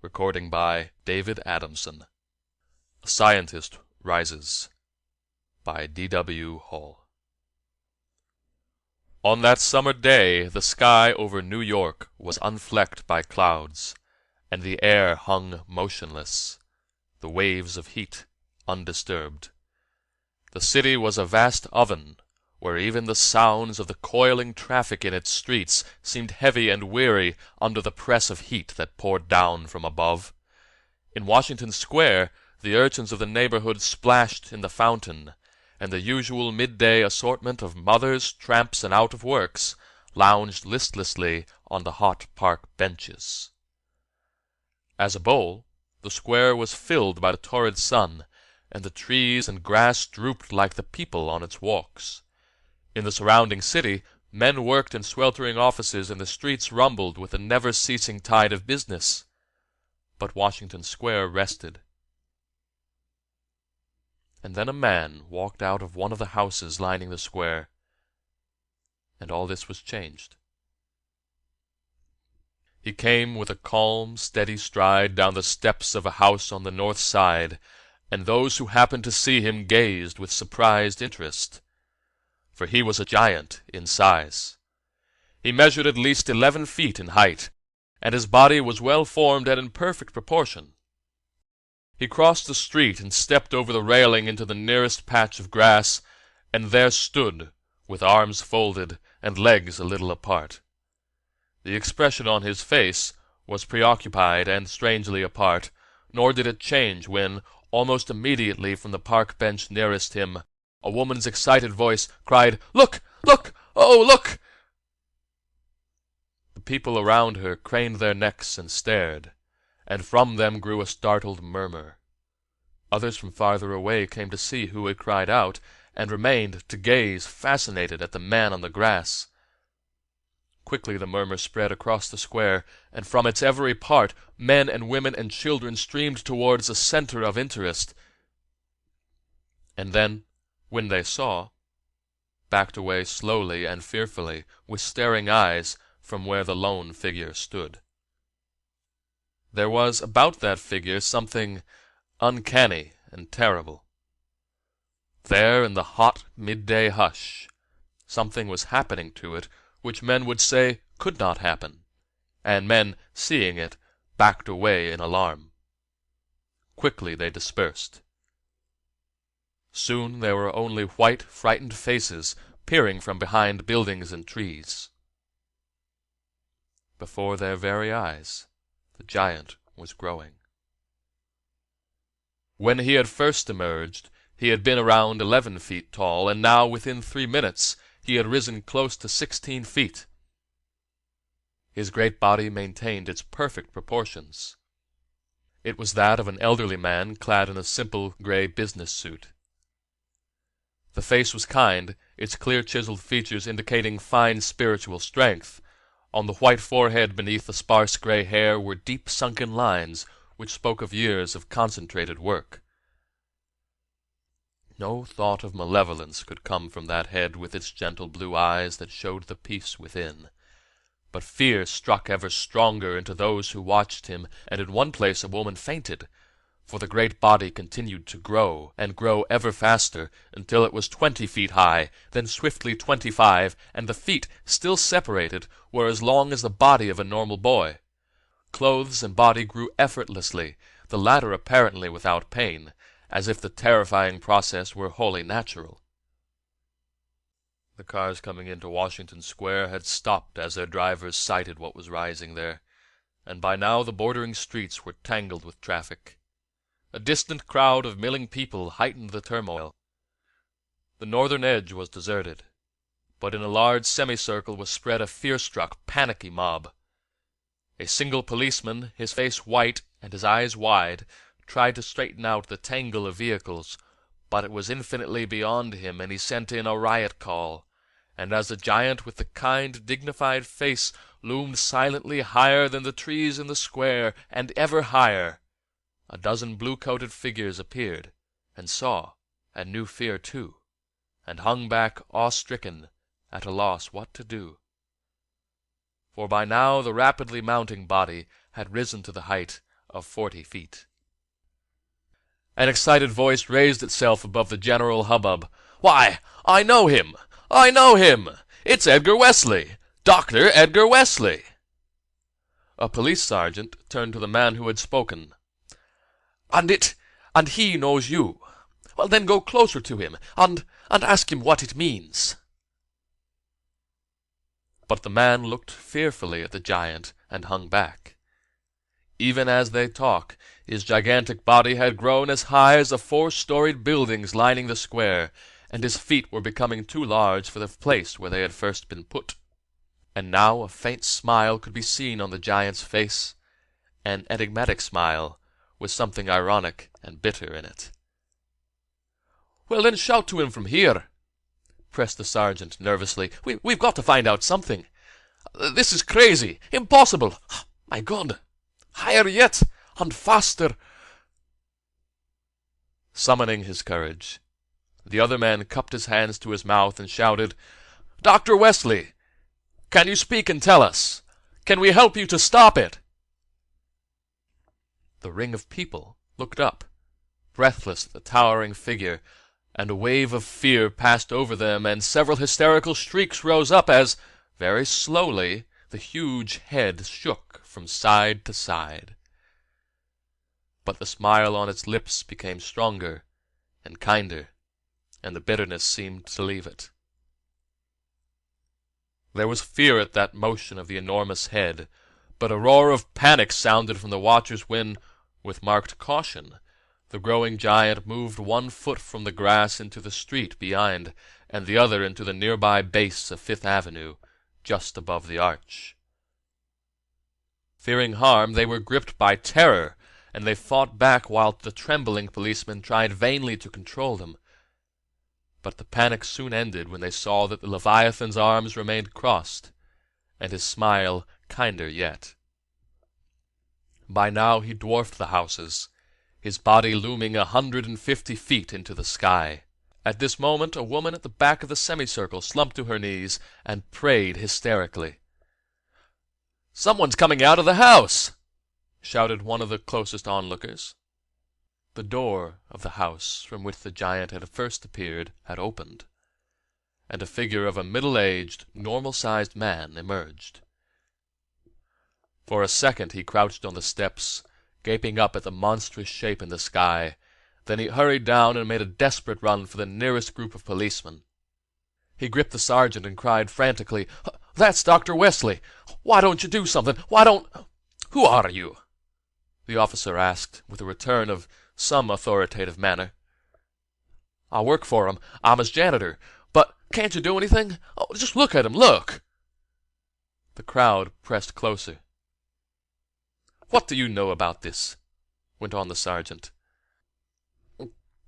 Recording by David Adamson. A Scientist Rises by D.W. Hall. On that summer day the sky over New York was unflecked by clouds, and the air hung motionless, the waves of heat undisturbed. The city was a vast oven, where even the sounds of the coiling traffic in its streets seemed heavy and weary under the press of heat that poured down from above. In Washington Square the urchins of the neighborhood splashed in the fountain, and the usual midday assortment of mothers, tramps, and out-of-works lounged listlessly on the hot park benches. As a whole, the square was filled by the torrid sun, and the trees and grass drooped like the people on its walks. In the surrounding city, men worked in sweltering offices, and the streets rumbled with a never-ceasing tide of business. But Washington Square rested. And then a man walked out of one of the houses lining the square, and all this was changed. He came with a calm, steady stride down the steps of a house on the north side, and those who happened to see him gazed with surprised interest. For he was a giant in size. He measured at least 11 feet in height, and his body was well formed and in perfect proportion. He crossed the street and stepped over the railing into the nearest patch of grass, and there stood, with arms folded and legs a little apart. The expression on his face was preoccupied and strangely apart, nor did it change when, almost immediately from the park bench nearest him, a woman's excited voice cried, "Look! Look! Oh, look!" The people around her craned their necks and stared, and from them grew a startled murmur. Others from farther away came to see who had cried out, and remained to gaze fascinated at the man on the grass. Quickly the murmur spread across the square, and from its every part men and women and children streamed towards the center of interest, and then, when they saw, backed away slowly and fearfully, with staring eyes, from where the lone figure stood. There was about that figure something uncanny and terrible. There, in the hot midday hush, something was happening to it which men would say could not happen, and men, seeing it, backed away in alarm. Quickly they dispersed. Soon there were only white, frightened faces peering from behind buildings and trees. Before their very eyes, the giant was growing. When he had first emerged, he had been around 11 feet tall, and now, within 3 minutes, he had risen close to 16 feet. His great body maintained its perfect proportions. It was that of an elderly man clad in a simple gray business suit. The face was kind, its clear chiseled features indicating fine spiritual strength. On the white forehead beneath the sparse gray hair were deep sunken lines which spoke of years of concentrated work. No thought of malevolence could come from that head with its gentle blue eyes that showed the peace within. But fear struck ever stronger into those who watched him, and in one place a woman fainted, for the great body continued to grow, and grow ever faster, until it was 20 feet high, then swiftly 25, and the feet, still separated, were as long as the body of a normal boy. Clothes and body grew effortlessly, the latter apparently without pain, as if the terrifying process were wholly natural. The cars coming into Washington Square had stopped as their drivers sighted what was rising there, and by now the bordering streets were tangled with traffic. A distant crowd of milling people heightened the turmoil. The northern edge was deserted, but in a large semicircle was spread a fear-struck, panicky mob. A single policeman, his face white and his eyes wide, tried to straighten out the tangle of vehicles, but it was infinitely beyond him, and he sent in a riot call, and as the giant with the kind, dignified face loomed silently higher than the trees in the square, and ever higher, a dozen blue-coated figures appeared, and saw, and knew fear too, and hung back awe-stricken, at a loss what to do. For by now the rapidly mounting body had risen to the height of 40 feet. An excited voice raised itself above the general hubbub. "Why, I know him! I know him! It's Edgar Wesley! Dr. Edgar Wesley!" A police sergeant turned to the man who had spoken. And he knows you. Well, then go closer to him, and ask him what it means." But the man looked fearfully at the giant, and hung back. Even as they talked, his gigantic body had grown as high as the 4-storied buildings lining the square, and his feet were becoming too large for the place where they had first been put. And now a faint smile could be seen on the giant's face, an enigmatic smile, with something ironic and bitter in it. "Well, then shout to him from here," pressed the sergeant nervously. "We've got to find out something. This is crazy, impossible. My God! Higher yet, and faster." Summoning his courage, the other man cupped his hands to his mouth and shouted, "Dr. Wesley, can you speak and tell us? Can we help you to stop it?" The ring of people looked up, breathless at the towering figure, and a wave of fear passed over them, and several hysterical shrieks rose up as, very slowly, the huge head shook from side to side. But the smile on its lips became stronger and kinder, and the bitterness seemed to leave it. There was fear at that motion of the enormous head, but a roar of panic sounded from the watchers when, with marked caution, the growing giant moved 1 foot from the grass into the street behind, and the other into the nearby base of Fifth Avenue, just above the arch. Fearing harm, they were gripped by terror, and they fought back while the trembling policemen tried vainly to control them. But the panic soon ended when they saw that the Leviathan's arms remained crossed, and his smile kinder yet. By now he dwarfed the houses, his body looming 150 feet into the sky. At this moment a woman at the back of the semicircle slumped to her knees and prayed hysterically. "Someone's coming out of the house!" shouted one of the closest onlookers. The door of the house from which the giant had first appeared had opened, and a figure of a middle-aged, normal-sized man emerged. For a second he crouched on the steps, gaping up at the monstrous shape in the sky. Then he hurried down and made a desperate run for the nearest group of policemen. He gripped the sergeant and cried frantically, "That's Dr. Wesley! Why don't you do something? Why don't—" "Who are you?" the officer asked, with a return of some authoritative manner. "I work for him. I'm his janitor. But can't you do anything? Oh, just look at him, look!" The crowd pressed closer. "What do you know about this?" went on the sergeant.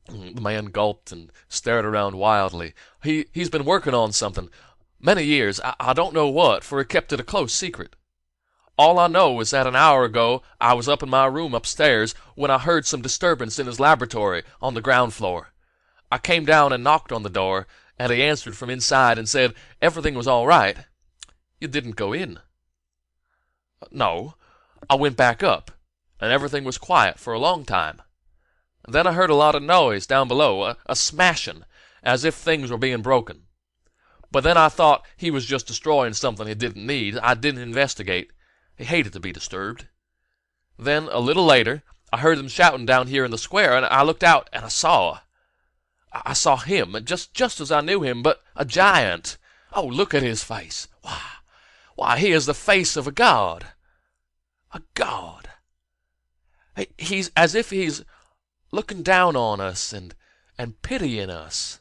The man gulped and stared around wildly. He's been working on something. Many years. I don't know what, for he kept it a close secret. All I know is that an hour ago I was up in my room upstairs when I heard some disturbance in his laboratory on the ground floor. I came down and knocked on the door, and he answered from inside and said everything was all right. You didn't go in." "No. I went back up, and everything was quiet for a long time. Then I heard a lot of noise down below, a smashing, as if things were being broken. But then I thought he was just destroying something he didn't need. I didn't investigate. He hated to be disturbed. Then, a little later, I heard them shouting down here in the square, and I looked out, and I saw him, just as I knew him, but a giant. Oh, look at his face. Why, he is the face of a god. A god. He's as if he's looking down on us and pitying us."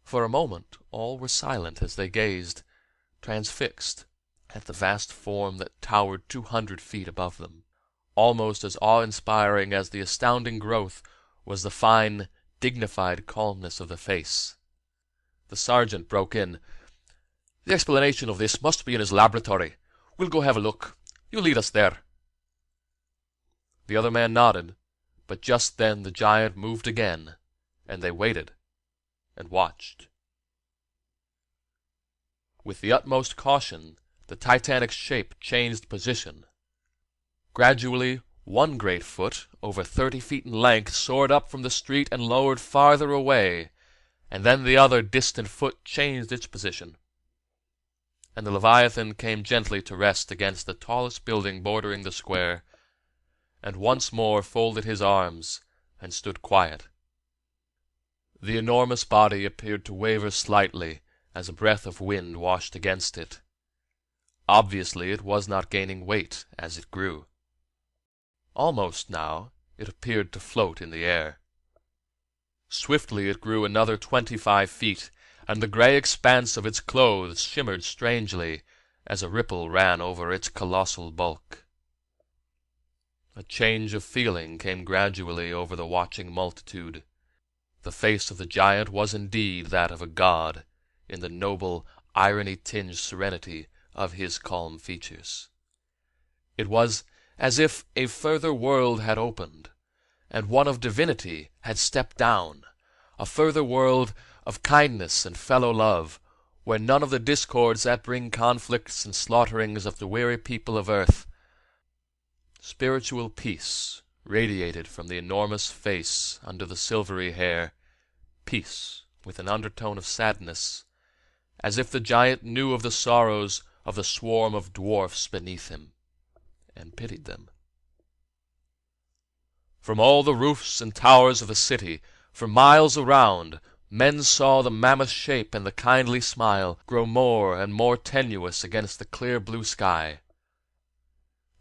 For a moment all were silent as they gazed, transfixed, at the vast form that towered 200 feet above them. Almost as awe-inspiring as the astounding growth was the fine, dignified calmness of the face. The sergeant broke in. "The explanation of this must be in his laboratory. We'll go have a look. You lead us there." The other man nodded, but just then the giant moved again, and they waited and watched. With the utmost caution, the Titanic's shape changed position. Gradually, one great foot, over 30 feet in length, soared up from the street and lowered farther away, and then the other distant foot changed its position, and the Leviathan came gently to rest against the tallest building bordering the square, and once more folded his arms and stood quiet. The enormous body appeared to waver slightly as a breath of wind washed against it. Obviously it was not gaining weight as it grew. Almost now it appeared to float in the air. Swiftly it grew another 25 feet, and the gray expanse of its clothes shimmered strangely as a ripple ran over its colossal bulk. A change of feeling came gradually over the watching multitude. The face of the giant was indeed that of a god, in the noble, irony-tinged serenity of his calm features. It was as if a further world had opened, and one of divinity had stepped down, a further world of kindness and fellow-love, where none of the discords that bring conflicts and slaughterings of the weary people of earth. Spiritual peace radiated from the enormous face under the silvery hair, peace with an undertone of sadness, as if the giant knew of the sorrows of the swarm of dwarfs beneath him, and pitied them. From all the roofs and towers of the city, for miles around, men saw the mammoth shape and the kindly smile grow more and more tenuous against the clear blue sky.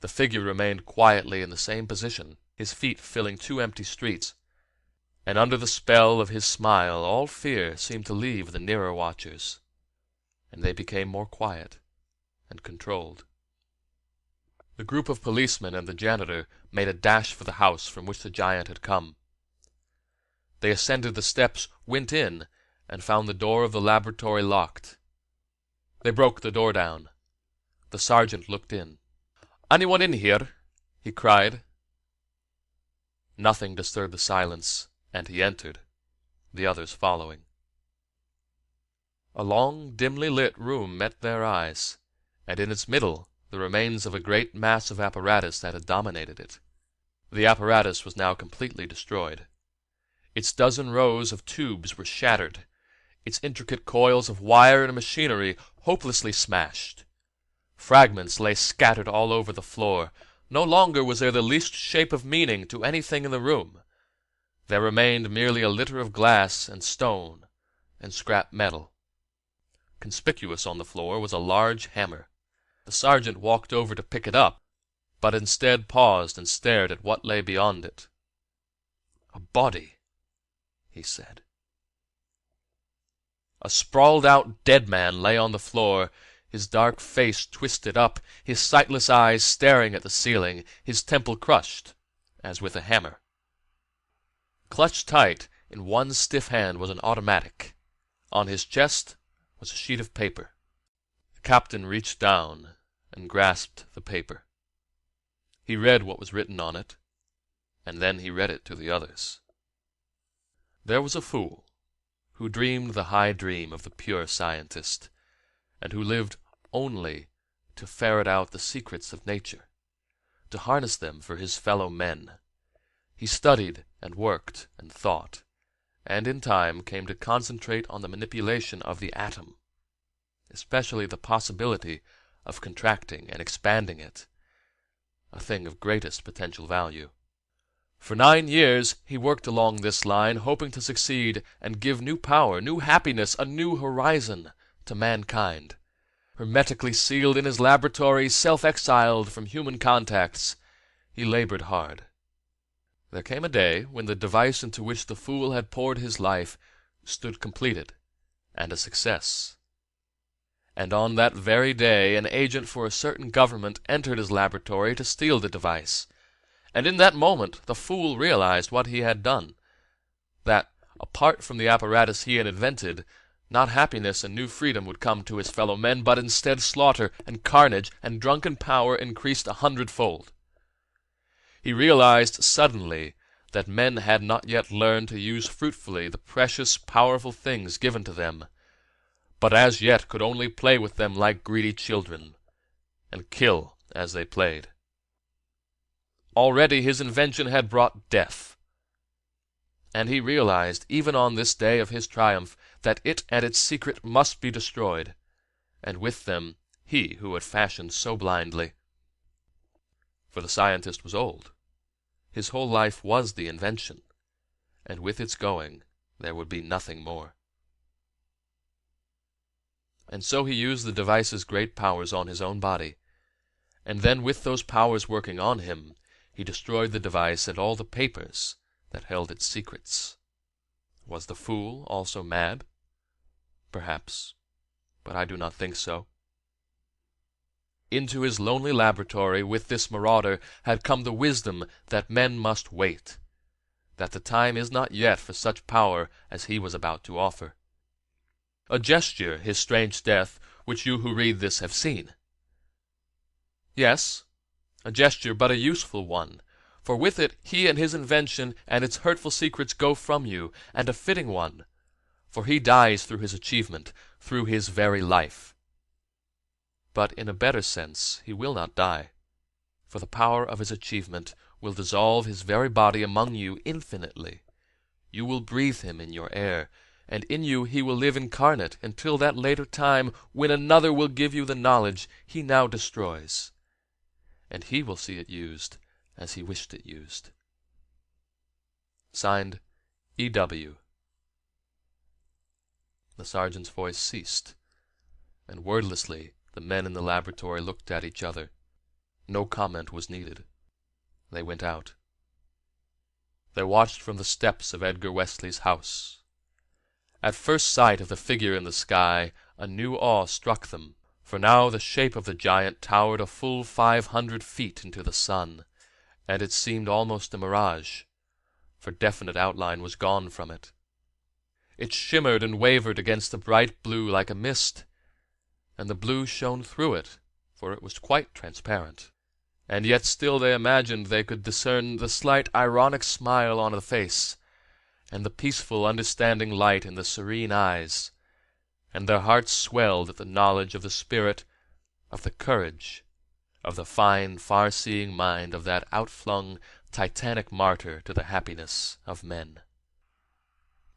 The figure remained quietly in the same position, his feet filling 2 empty streets, and under the spell of his smile all fear seemed to leave the nearer watchers, and they became more quiet and controlled. The group of policemen and the janitor made a dash for the house from which the giant had come. They ascended the steps, went in, and found the door of the laboratory locked. They broke the door down. The sergeant looked in. "Anyone in here?" he cried. Nothing disturbed the silence, and he entered, the others following. A long, dimly lit room met their eyes, and in its middle the remains of a great mass of apparatus that had dominated it. The apparatus was now completely destroyed. Its dozen rows of tubes were shattered, its intricate coils of wire and machinery hopelessly smashed. Fragments lay scattered all over the floor. No longer was there the least shape of meaning to anything in the room. There remained merely a litter of glass and stone and scrap metal. Conspicuous on the floor was a large hammer. The sergeant walked over to pick it up, but instead paused and stared at what lay beyond it. "A body," he said. A sprawled-out dead man lay on the floor, his dark face twisted up, his sightless eyes staring at the ceiling, his temple crushed, as with a hammer. Clutched tight in one stiff hand was an automatic. On his chest was a sheet of paper. The captain reached down and grasped the paper. He read what was written on it, and then he read it to the others. There was a fool who dreamed the high dream of the pure scientist, and who lived only to ferret out the secrets of nature, to harness them for his fellow men. He studied and worked and thought, and in time came to concentrate on the manipulation of the atom, especially the possibility of contracting and expanding it, a thing of greatest potential value. For 9 years he worked along this line, hoping to succeed and give new power, new happiness, a new horizon to mankind. Hermetically sealed in his laboratory, self-exiled from human contacts, he labored hard. There came a day when the device into which the fool had poured his life stood completed and a success. And on that very day an agent for a certain government entered his laboratory to steal the device. And in that moment the fool realized what he had done, that, apart from the apparatus he had invented, not happiness and new freedom would come to his fellow men, but instead slaughter and carnage and drunken power increased 100-fold. He realized suddenly that men had not yet learned to use fruitfully the precious, powerful things given to them, but as yet could only play with them like greedy children, and kill as they played. Already his invention had brought death. And he realized, even on this day of his triumph, that it and its secret must be destroyed, and with them he who had fashioned so blindly. For the scientist was old. His whole life was the invention, and with its going there would be nothing more. And so he used the device's great powers on his own body, and then with those powers working on him, he destroyed the device and all the papers that held its secrets. Was the fool also mad? Perhaps, but I do not think so. Into his lonely laboratory with this marauder had come the wisdom that men must wait, that the time is not yet for such power as he was about to offer. A gesture, his strange death, which you who read this have seen. Yes, a gesture, but a useful one, for with it he and his invention and its hurtful secrets go from you, and a fitting one, for he dies through his achievement, through his very life. But in a better sense he will not die, for the power of his achievement will dissolve his very body among you infinitely. You will breathe him in your air, and in you he will live incarnate until that later time when another will give you the knowledge he now destroys, and he will see it used as he wished it used. Signed, E.W. The sergeant's voice ceased, and wordlessly the men in the laboratory looked at each other. No comment was needed. They went out. They watched from the steps of Edgar Wesley's house. At first sight of the figure in the sky, a new awe struck them, for now the shape of the giant towered a full 500 feet into the sun, and it seemed almost a mirage, for definite outline was gone from it. It shimmered and wavered against the bright blue like a mist, and the blue shone through it, for it was quite transparent. And yet still they imagined they could discern the slight ironic smile on the face, and the peaceful understanding light in the serene eyes, and their hearts swelled at the knowledge of the spirit, of the courage, of the fine, far-seeing mind of that outflung, titanic martyr to the happiness of men.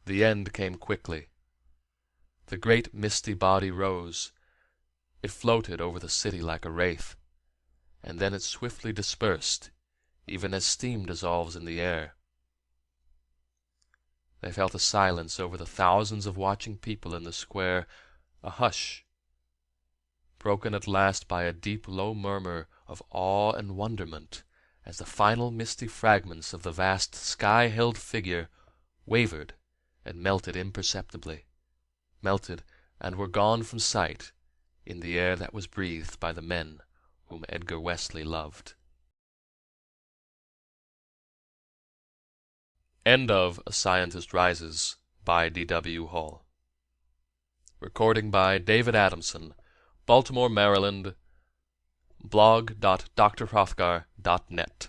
The end came quickly. The great misty body rose. It floated over the city like a wraith, and then it swiftly dispersed, even as steam dissolves in the air. They felt a silence over the thousands of watching people in the square, a hush, broken at last by a deep low murmur of awe and wonderment, as the final misty fragments of the vast sky-held figure wavered and melted imperceptibly, melted and were gone from sight in the air that was breathed by the men whom Edgar Wesley loved. End of A Scientist Rises by D.W. Hall. Recording by David Adamson, Baltimore, Maryland, blog.drhrothgar.net.